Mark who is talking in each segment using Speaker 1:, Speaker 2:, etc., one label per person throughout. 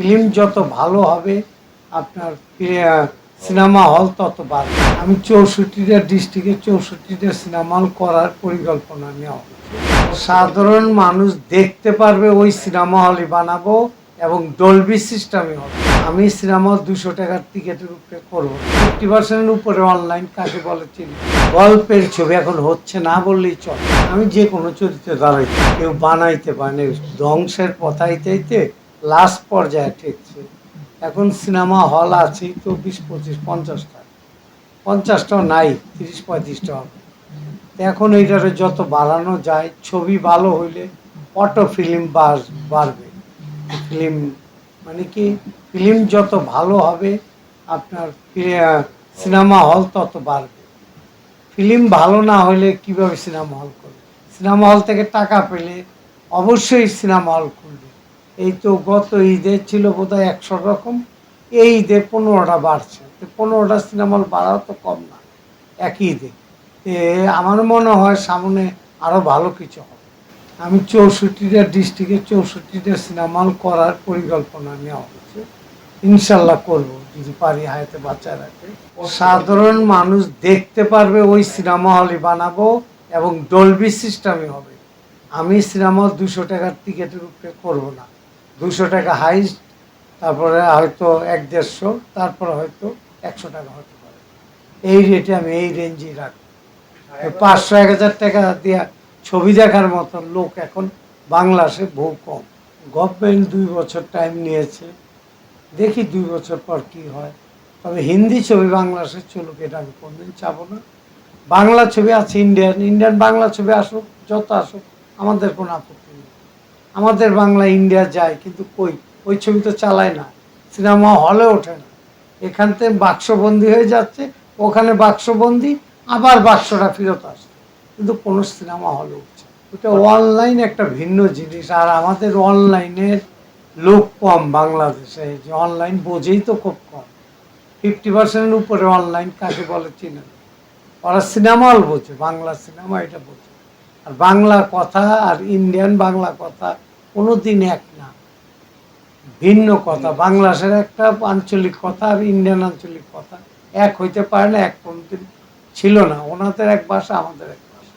Speaker 1: Film যত ভালো হবে আপনার সিনেমা হল তত বাড়বে। আমি 64টা ডিস্ট্রিক্টে 64টা সিনেমা হল করার পরিকল্পনা নেওয়া হয়েছে। সাধারণ মানুষ দেখতে পারবে ওই সিনেমা হলই বানাবো এবং ডলবি সিস্টেমে হবে। আমি সিনেমা হল 200 টাকার টিকিটের উপরে করবো। 50% উপরে অনলাইন কাকে বলে চিনি। গল্পের ছবি এখন হচ্ছে না বললেই চলে। আমি যে কোনো চরিত্রে দাঁড়াইতে কেউ বানাইতে পারে ধ্বংসের পথাইতে লাস্ট পর্যায়ে ঠেকছে। এখন সিনেমা হল আছে তো 20-25-50টা, 50টাও নাই, 30-35টা হবে। এখন এইটারে যত বাড়ানো যায়, ছবি ভালো হইলে অটো ফিল্ম বাড়বে। ফিল্ম মানে কি, ফিল্ম যত ভালো হবে আপনার সিনেমা হল তত বাড়বে। ফিল্ম ভালো না হলে কিভাবে সিনেমা হল করবে? সিনেমা হল থেকে টাকা পেলে অবশ্যই সিনেমা হল খুলবে। এই তো গত ঈদে ছিল বোধহয় 100 রকম, এই ঈদে 15টা বাড়ছে। 15টা সিনেমা হল বাড়াও তো কম না একই ঈদে। আমার মনে হয় সামনে আরও ভালো কিছু হবে। আমি 64টা ডিস্ট্রিক্টে 64টা সিনেমা হল করার পরিকল্পনা নেওয়া হয়েছে। ইনশাল্লাহ করব যদি পারি হায়াতে বাঁচা রাখে। সাধারণ মানুষ দেখতে পারবে ওই সিনেমা হলই বানাবো এবং ডলবি সিস্টেমে হবে। আমি সিনেমা হল 200 টাকার টিকিটের উপরে করব না। 200 টাকা হাইস্ট, তারপরে হয়তো 100-150, তারপরে হয়তো 100 টাকা হতে পারে। এই রেটে আমি এই রেঞ্জেই রাখবো। 500-1000 টাকা দিয়ে ছবি দেখার মতন লোক এখন বাংলাদেশে বহু কম। গভর্নমেন্ট 2 বছর টাইম নিয়েছে, দেখি 2 বছর পর কি হয়। তবে হিন্দি ছবি বাংলাদেশে চলুক, এটা আমি কোনদিন চাবো না। বাংলা ছবি আছে, ইন্ডিয়ান বাংলা ছবি আসুক, যত আসুক, আমাদের কোনো আপত্তি নেই। আমাদের বাংলা ইন্ডিয়া যায়, কিন্তু কই ওই ছবি তো চালায় না, সিনেমা হলে ওঠে না। এখান থেকে বাক্সবন্দি হয়ে যাচ্ছে, ওখানে বাক্সবন্দি, আবার বাক্সটা ফেরত আসছে, কিন্তু কোনো সিনেমা হলে উঠছে। ওটা অনলাইন একটা ভিন্ন জিনিস। আর আমাদের অনলাইনের লোক কম বাংলাদেশে, যে অনলাইন বোঝেই তো খুব কম। 50% উপরে অনলাইন কাকে বলে চিনে না। ওরা সিনেমা হল বোঝে, বাংলা সিনেমা এটা বোঝে। আর বাংলা কথা আর ইন্ডিয়ান বাংলা কথা কোনোদিন এক না, ভিন্ন কথা। বাংলাদেশের একটা আঞ্চলিক কথা আর ইন্ডিয়ান আঞ্চলিক কথা এক হইতে পারে না, এক কোনোদিন ছিল না। ওনাদের এক ভাষা, আমাদের এক ভাষা।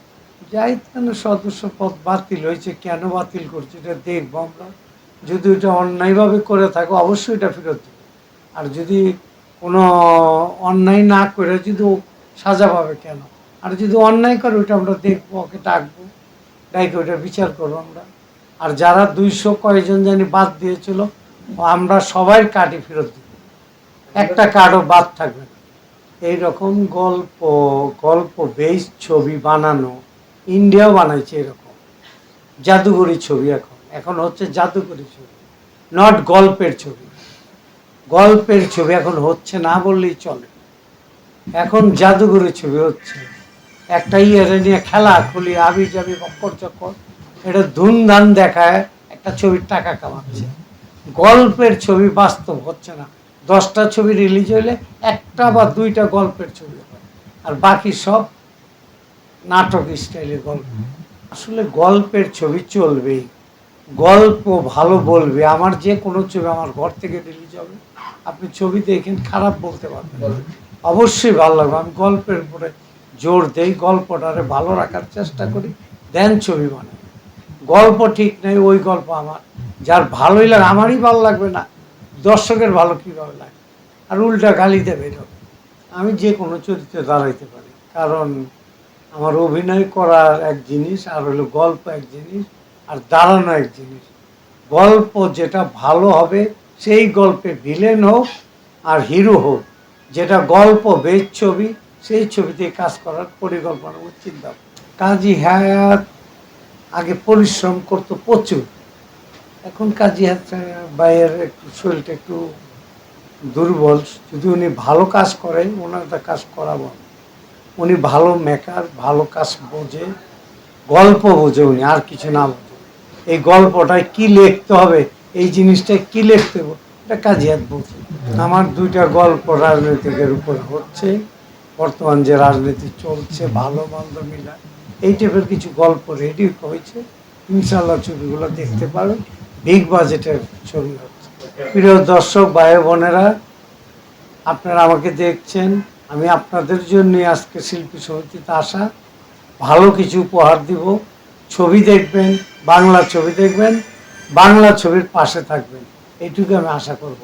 Speaker 1: যাই কেন সদস্য পদ বাতিল হয়েছে, কেন বাতিল করছে এটা দেখবো আমরা। যদি ওটা অন্যায়ভাবে করে থাকো অবশ্যই এটা ফেরত দেবে। আর যদি কোনো অন্যায় না করে যদি সাজা পাবে কেন, আর যদি অন্যায় করে ওইটা আমরা দেখবো, ওকে ডাকবো, ডাইকে ওইটা বিচার করবো আমরা। আর যারা 200 কয়েকজন জানি বাদ দিয়েছিল, আমরা সবাই কার্ডই ফেরত দিব, একটা কার্ডও বাদ থাকবে না। এইরকম গল্প গল্প বেস ছবি বানানো ইন্ডিয়াও বানাইছে এরকম জাদুঘরি ছবি। এখন এখন হচ্ছে জাদুঘরি ছবি, নট গল্পের ছবি। গল্পের ছবি এখন হচ্ছে না বললেই চলে, এখন জাদুঘরি ছবি হচ্ছে। একটা ইয়েরে নিয়ে খেলা খুলি আবি যাবি বক্কর চক্কর, এটা ধুমধাম দেখায় একটা ছবির টাকা কামাচ্ছে। গল্পের ছবি বাস্তব হচ্ছে না। 10টা ছবি রিলিজ হইলে একটা বা 2টা গল্পের ছবি হয়, আর বাকি সব নাটক স্টাইলের গল্প। আসলে গল্পের ছবি চলবেই, গল্প ভালো বলবে। আমার যে কোনো ছবি আমার ঘর থেকে রিলিজ হবে, আপনি ছবি দেখেন, খারাপ বলতে পারবেন, অবশ্যই ভালো লাগবে। আমি গল্পের উপরে জোর দেই, গল্পটারে ভালো রাখার চেষ্টা করি, দেন ছবি বানাই। গল্প ঠিক নেই, ওই গল্প আমার যার ভালোই লাগে, আমারই ভালো লাগবে না, দর্শকের ভালো কীভাবে লাগে? আর উল্টা গালি দেবে এরকম। আমি যে কোনো চরিত্রে দাঁড়াইতে পারি, কারণ আমার অভিনয় করার এক জিনিস, আর হলো গল্প এক জিনিস, আর দাঁড়ানো এক জিনিস। গল্প যেটা ভালো হবে সেই গল্পে ভিলেন হোক আর হিরো হোক, যেটা গল্প বেশ ছবি, সেই ছবিতে কাজ করার পরিকল্পনা চিন্তা। কাজী হায়াত আগে পরিশ্রম করতো প্রচুর, এখন কাজী হায়াত ভাইয়ের একটু শরীরটা একটু দুর্বল। যদি উনি ভালো কাজ করেন, ওনার কাজ করাবো। উনি ভালো মেকার, ভালো কাজ বোঝে, গল্প বোঝে উনি, আর কিছু না বোঝে। এই গল্পটায় কি লিখতে হবে, এই জিনিসটায় কি লিখতে হবে, এটা কাজী হায়াত বোঝে। আমার 2টা গল্প রাজনৈতিকের উপর হচ্ছে, বর্তমান যে রাজনীতি চলছে ভালো মন্দ মিলা, এই টাইপের কিছু গল্প রেডি হয়েছে। ইনশাল্লাহ ছবিগুলো দেখতে পাবেন, বিগ বাজেটের ছবি হচ্ছে। প্রিয় দর্শক ভাই বোনেরা, আপনারা আমাকে দেখছেন, আমি আপনাদের জন্য আজকে শিল্পী সমিতিতে আসা। ভালো কিছু উপহার দিব, ছবি দেখবেন, বাংলা ছবি দেখবেন, বাংলা ছবির পাশে থাকবেন, এইটুকু আমি আশা করব।